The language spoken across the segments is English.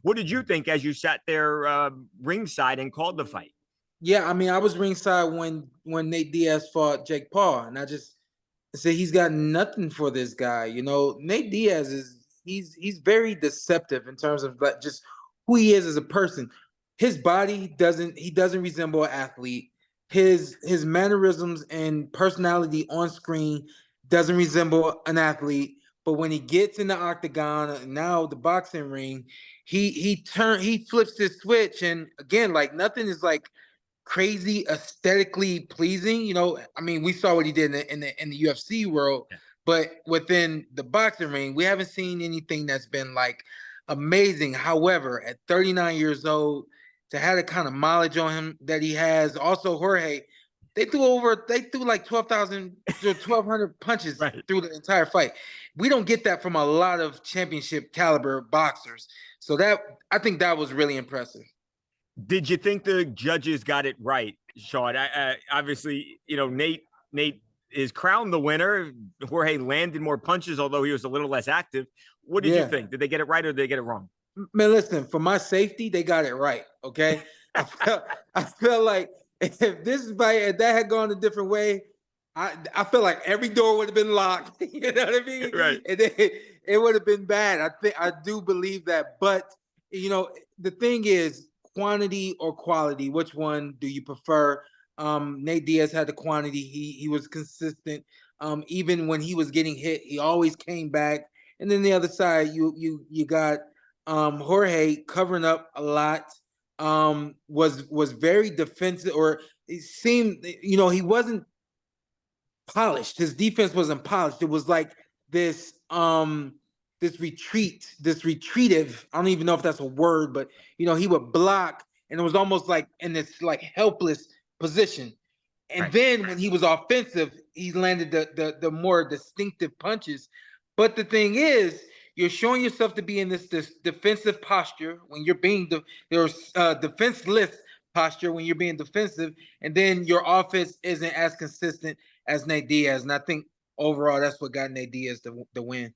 What did you think as you sat there ringside and called the fight? Yeah, I mean, I was ringside when Nate Diaz fought Jake Paul, and I just said he's got nothing for this guy. You know, Nate Diaz is he's very deceptive in terms of like just who he is as a person. His body doesn't resemble an athlete. His mannerisms and personality on screen doesn't resemble an athlete. But when he gets in the octagon, now the boxing ring, he flips this switch, and again, like nothing is like crazy aesthetically pleasing. You know, I mean, we saw what he did in the UFC world, Yeah. but within the boxing ring, we haven't seen anything that's been like amazing. However, at 39 years old, to have the kind of mileage on him that he has, also Jorge, they threw like 12,000 to 1,200 punches Right. through the entire fight. We don't get that from a lot of championship caliber boxers. So that I think that was really impressive. Did you think the judges got it right, Shawn? Obviously, Nate is crowned the winner. Jorge landed more punches, although he was a little less active. What did you Yeah. think? Did they get it right or did they get it wrong? Man, listen, for my safety, they got it right. Okay. I felt like if this fight if that had gone a different way, I feel like every door would have been locked. You know what I mean? Right. And then it would have been bad. I do believe that. But the thing is quantity or quality. Which one do you prefer? Nate Diaz had the quantity. He was consistent. Even when he was getting hit, he always came back. And then the other side, you got Jorge covering up a lot. Was very defensive, or it seemed he wasn't polished. His defense wasn't polished. It was like this this retreative. I don't even know if that's a word, but he would block, and it was almost like in this like helpless position. And Right. then when he was offensive, he landed the more distinctive punches. But the thing is, you're showing yourself to be in this defensive posture when you're being there's defenseless posture when you're being defensive, and then your offense isn't as consistent as Nate Diaz. And I think overall that's what got Nate Diaz the win.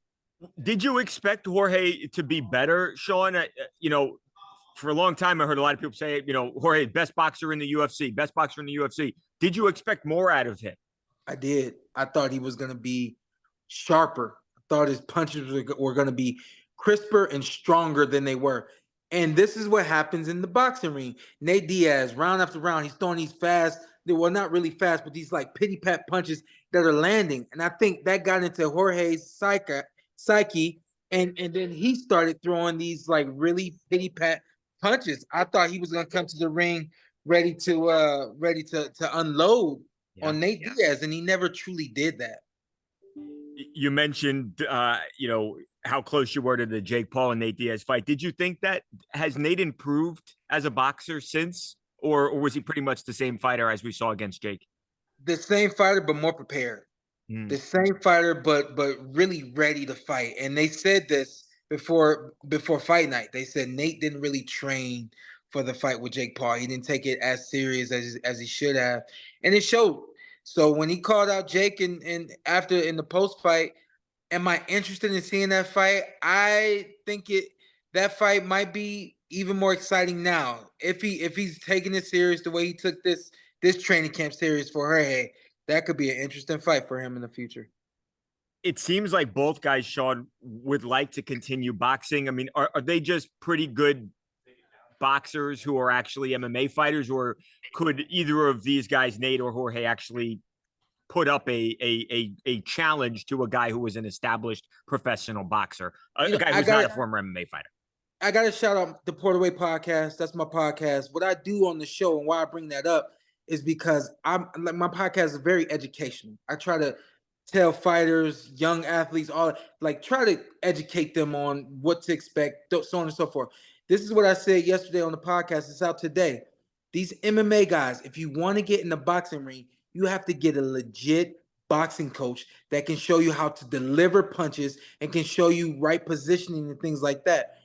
Did you expect Jorge to be better, Shawn? For a long time, I heard a lot of people say, Jorge, best boxer in the UFC, best boxer in the UFC. Did you expect more out of him? I did. I thought he was going to be sharper. I thought his punches were going to be crisper and stronger than they were. And this is what happens in the boxing ring. Nate Diaz, round after round, he's throwing these fast, they were not really fast, but these like pity pat punches that are landing. And I think that got into Jorge's psyche. And then he started throwing these like really pity pat punches. I thought he was going to come to the ring ready to unload Yeah. on Nate Diaz, and he never truly did that. You mentioned, how close you were to the Jake Paul and Nate Diaz fight. Did you think that has Nate improved as a boxer since, or was he pretty much the same fighter as we saw against Jake? The same fighter, but more prepared. Mm. The same fighter, but really ready to fight. And they said this before fight night. They said Nate didn't really train for the fight with Jake Paul. He didn't take it as serious as he should have, and it showed. So when he called out Jake and after in the post fight, am I interested in seeing that fight? I think that fight might be even more exciting now if he's taking it serious the way he took this training camp serious for her. Hey, that could be an interesting fight for him in the future. It seems like both guys, Shawn, would like to continue boxing. I mean, are they just pretty good boxers who are actually MMA fighters, or could either of these guys, Nate or Jorge, actually put up a challenge to a guy who was an established professional boxer, a guy who's not a former MMA fighter? I got to shout out the Porterway podcast. That's my podcast. What I do on the show and why I bring that up is because I'm like my podcast is very educational. I try to tell fighters, young athletes, all like try to educate them on what to expect, so on and so forth. This is what I said yesterday on the podcast. It's out today. These MMA guys, if you want to get in the boxing ring, you have to get a legit boxing coach that can show you how to deliver punches and can show you right positioning and things like that.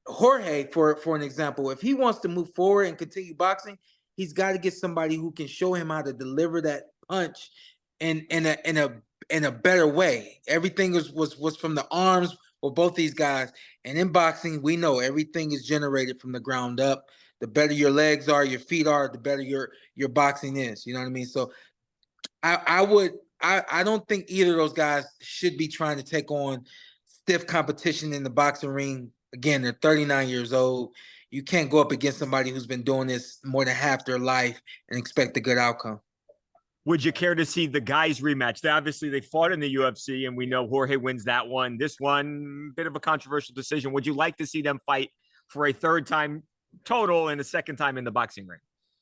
Jorge, for an example, if he wants to move forward and continue boxing, he's got to get somebody who can show him how to deliver that punch in a better way. Everything was from the arms both these guys. And in boxing, we know everything is generated from the ground up. The better your legs are, your feet are, the better your boxing is. You know what I mean? So I don't think either of those guys should be trying to take on stiff competition in the boxing ring. Again, they're 39 years old. You can't go up against somebody who's been doing this more than half their life and expect a good outcome. Would you care to see the guys rematch? They fought in the UFC, and we know Jorge wins that one. This one, bit of a controversial decision. Would you like to see them fight for a third time total and a second time in the boxing ring?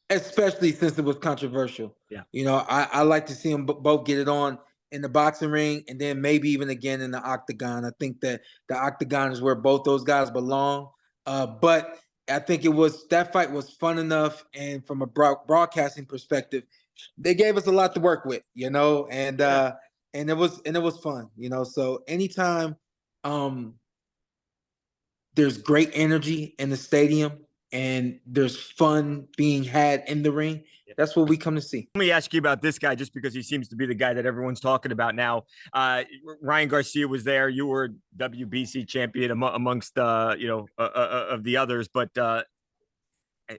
Especially since it was controversial. Yeah. You know, I like to see them both get it on in the boxing ring and then maybe even again in the octagon. I think that the octagon is where both those guys belong. But I think that fight was fun enough, and from a broadcasting perspective, they gave us a lot to work with, you know, and it was fun, you know. So anytime there's great energy in the stadium and there's fun being had in the ring, that's what we come to see. Let me ask you about this guy, just because he seems to be the guy that everyone's talking about now. Ryan Garcia was there. You were WBC champion amongst of the others. But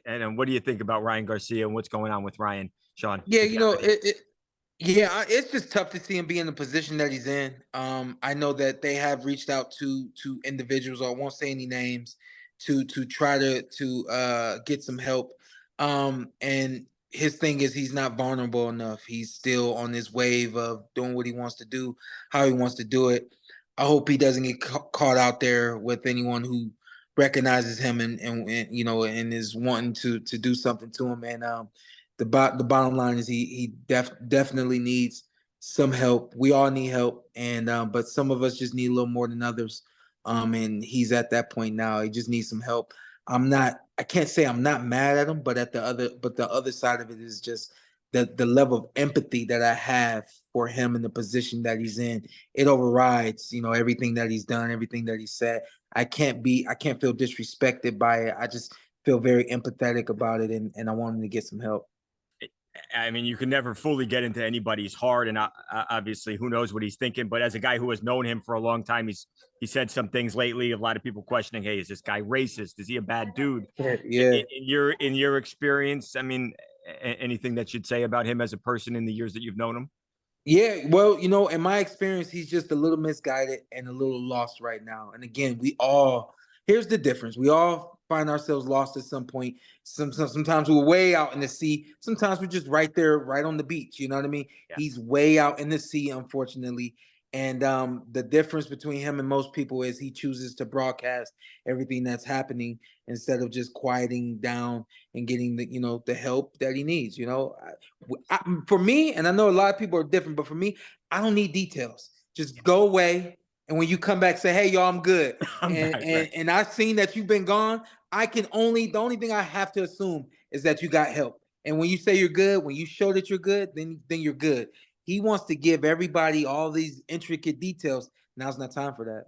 and what do you think about Ryan Garcia and what's going on with Ryan, Shawn? Yeah, you know, it's just tough to see him be in the position that he's in. I know that they have reached out to individuals, I won't say any names, to try to get some help. And his thing is he's not vulnerable enough. He's still on this wave of doing what he wants to do, how he wants to do it. I hope he doesn't get caught out there with anyone who recognizes him and you know and is wanting to do something to him. And the bottom line is he definitely needs some help. We all need help, and but some of us just need a little more than others. And he's at that point now. He just needs some help. I can't say I'm not mad at him, but the other side of it is just the level of empathy that I have for him in the position that he's in. It overrides, you know, everything that he's done, everything that he said. I can't feel disrespected by it. I just feel very empathetic about it, and I want him to get some help. I mean, you can never fully get into anybody's heart, and obviously, who knows what he's thinking. But as a guy who has known him for a long time, he said some things lately. A lot of people questioning, "Hey, is this guy racist? Is he a bad dude?" Yeah. In your experience, I mean, anything that you'd say about him as a person in the years that you've known him? Yeah, well, you know, in my experience, he's just a little misguided and a little lost right now. And again, here's the difference. We all find ourselves lost at some point. Sometimes we're way out in the sea. Sometimes we're just right there, right on the beach. You know what I mean? Yeah. He's way out in the sea, unfortunately. And the difference between him and most people is he chooses to broadcast everything that's happening instead of just quieting down and getting the help that he needs. You know, for me, and I know a lot of people are different, but for me, I don't need details. Just go away, and when you come back, say, "Hey, y'all, I'm good." And I've seen that you've been gone. The only thing I have to assume is that you got help. And when you say you're good, when you show that you're good, then you're good. He wants to give everybody all these intricate details. Now's not time for that.